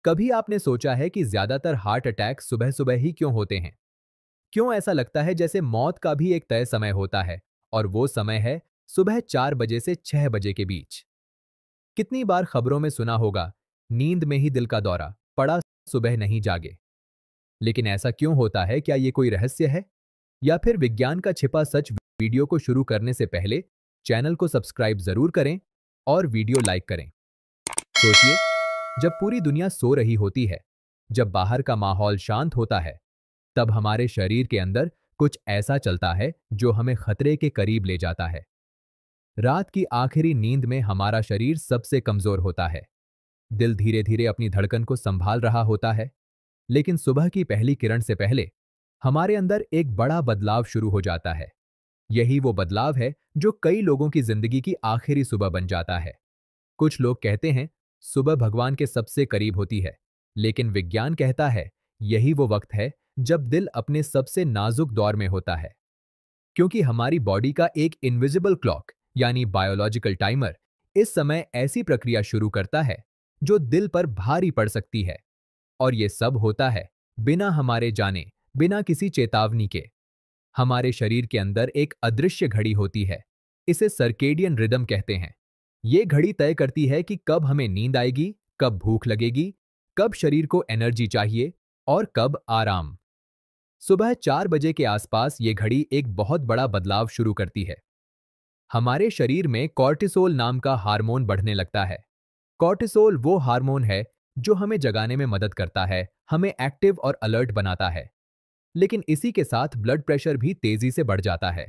कभी आपने सोचा है कि ज्यादातर हार्ट अटैक सुबह सुबह ही क्यों होते हैं? क्यों ऐसा लगता है जैसे मौत का भी एक तय समय होता है और वो समय है सुबह 4 बजे से 6 बजे के बीच? कितनी बार खबरों में सुना होगा, नींद में ही दिल का दौरा पड़ा, सुबह नहीं जागे। लेकिन ऐसा क्यों होता है? क्या ये कोई रहस्य है या फिर विज्ञान का छिपा सच? वीडियो को शुरू करने से पहले चैनल को सब्सक्राइब जरूर करें और वीडियो लाइक करें। सोचिए, जब पूरी दुनिया सो रही होती है, जब बाहर का माहौल शांत होता है, तब हमारे शरीर के अंदर कुछ ऐसा चलता है जो हमें खतरे के करीब ले जाता है। रात की आखिरी नींद में हमारा शरीर सबसे कमजोर होता है। दिल धीरे धीरे अपनी धड़कन को संभाल रहा होता है, लेकिन सुबह की पहली किरण से पहले हमारे अंदर एक बड़ा बदलाव शुरू हो जाता है। यही वो बदलाव है जो कई लोगों की जिंदगी की आखिरी सुबह बन जाता है। कुछ लोग कहते हैं सुबह भगवान के सबसे करीब होती है, लेकिन विज्ञान कहता है यही वो वक्त है जब दिल अपने सबसे नाजुक दौर में होता है। क्योंकि हमारी बॉडी का एक इनविजिबल क्लॉक यानी बायोलॉजिकल टाइमर इस समय ऐसी प्रक्रिया शुरू करता है जो दिल पर भारी पड़ सकती है। और ये सब होता है बिना हमारे जाने, बिना किसी चेतावनी के। हमारे शरीर के अंदर एक अदृश्य घड़ी होती है, इसे सर्केडियन रिदम कहते हैं। ये घड़ी तय करती है कि कब हमें नींद आएगी, कब भूख लगेगी, कब शरीर को एनर्जी चाहिए और कब आराम। सुबह 4 बजे के आसपास ये घड़ी एक बहुत बड़ा बदलाव शुरू करती है। हमारे शरीर में कॉर्टिसोल नाम का हार्मोन बढ़ने लगता है। कॉर्टिसोल वो हार्मोन है जो हमें जगाने में मदद करता है, हमें एक्टिव और अलर्ट बनाता है। लेकिन इसी के साथ ब्लड प्रेशर भी तेजी से बढ़ जाता है।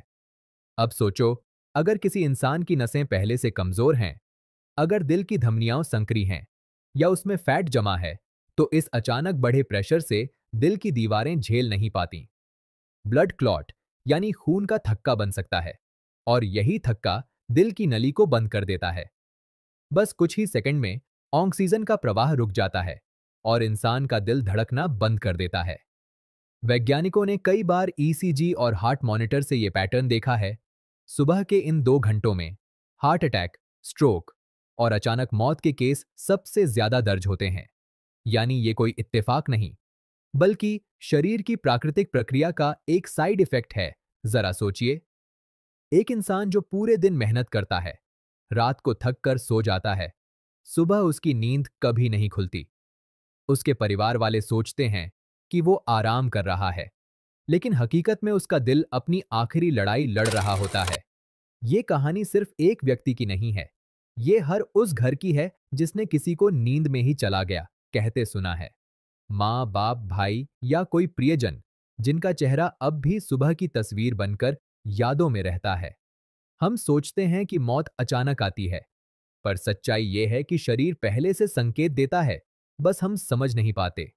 अब सोचो, अगर किसी इंसान की नसें पहले से कमजोर हैं, अगर दिल की धमनियां संकरी हैं या उसमें फैट जमा है, तो इस अचानक बढ़े प्रेशर से दिल की दीवारें झेल नहीं पाती। ब्लड क्लॉट यानी खून का थक्का बन सकता है और यही थक्का दिल की नली को बंद कर देता है। बस कुछ ही सेकंड में ऑक्सीजन का प्रवाह रुक जाता है और इंसान का दिल धड़कना बंद कर देता है। वैज्ञानिकों ने कई बार ईसीजी और हार्ट मॉनिटर से यह पैटर्न देखा है। सुबह के इन 2 घंटों में हार्ट अटैक, स्ट्रोक और अचानक मौत के केस सबसे ज्यादा दर्ज होते हैं। यानी ये कोई इत्तेफाक नहीं, बल्कि शरीर की प्राकृतिक प्रक्रिया का एक साइड इफेक्ट है। जरा सोचिए, एक इंसान जो पूरे दिन मेहनत करता है, रात को थक कर सो जाता है, सुबह उसकी नींद कभी नहीं खुलती। उसके परिवार वाले सोचते हैं कि वो आराम कर रहा है, लेकिन हकीकत में उसका दिल अपनी आखिरी लड़ाई लड़ रहा होता है। ये कहानी सिर्फ एक व्यक्ति की नहीं है, ये हर उस घर की है जिसने किसी को नींद में ही चला गया कहते सुना है। माँ, बाप, भाई या कोई प्रियजन जिनका चेहरा अब भी सुबह की तस्वीर बनकर यादों में रहता है। हम सोचते हैं कि मौत अचानक आती है, पर सच्चाई ये है कि शरीर पहले से संकेत देता है, बस हम समझ नहीं पाते।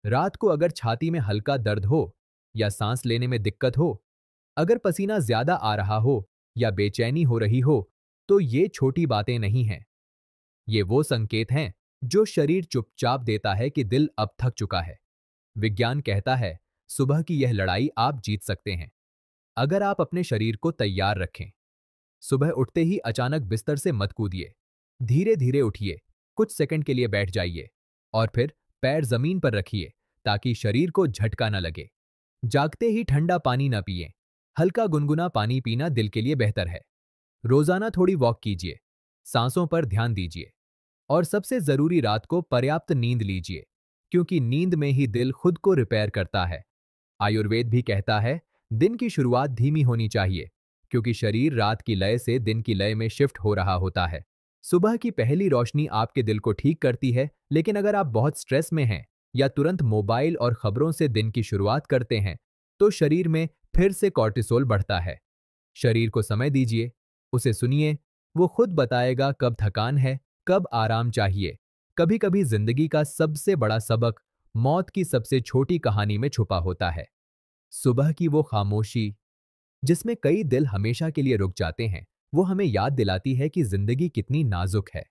रात को अगर छाती में हल्का दर्द हो या सांस लेने में दिक्कत हो, अगर पसीना ज्यादा आ रहा हो या बेचैनी हो रही हो, तो ये छोटी बातें नहीं हैं। ये वो संकेत हैं जो शरीर चुपचाप देता है कि दिल अब थक चुका है। विज्ञान कहता है सुबह की यह लड़ाई आप जीत सकते हैं अगर आप अपने शरीर को तैयार रखें। सुबह उठते ही अचानक बिस्तर से मत कूदिए। धीरे धीरे उठिए, कुछ सेकंड के लिए बैठ जाइए और फिर पैर जमीन पर रखिए ताकि शरीर को झटका न लगे। जागते ही ठंडा पानी न पिएं। हल्का गुनगुना पानी पीना दिल के लिए बेहतर है। रोजाना थोड़ी वॉक कीजिए, सांसों पर ध्यान दीजिए और सबसे जरूरी, रात को पर्याप्त नींद लीजिए, क्योंकि नींद में ही दिल खुद को रिपेयर करता है। आयुर्वेद भी कहता है दिन की शुरुआत धीमी होनी चाहिए, क्योंकि शरीर रात की लय से दिन की लय में शिफ्ट हो रहा होता है। सुबह की पहली रोशनी आपके दिल को ठीक करती है, लेकिन अगर आप बहुत स्ट्रेस में हैं या तुरंत मोबाइल और खबरों से दिन की शुरुआत करते हैं, तो शरीर में फिर से कॉर्टिसोल बढ़ता है। शरीर को समय दीजिए, उसे सुनिए, वो खुद बताएगा कब थकान है, कब आराम चाहिए। कभी कभी जिंदगी का सबसे बड़ा सबक मौत की सबसे छोटी कहानी में छुपा होता है। सुबह की वो खामोशी जिसमें कई दिल हमेशा के लिए रुक जाते हैं, वो हमें याद दिलाती है कि जिंदगी कितनी नाजुक है।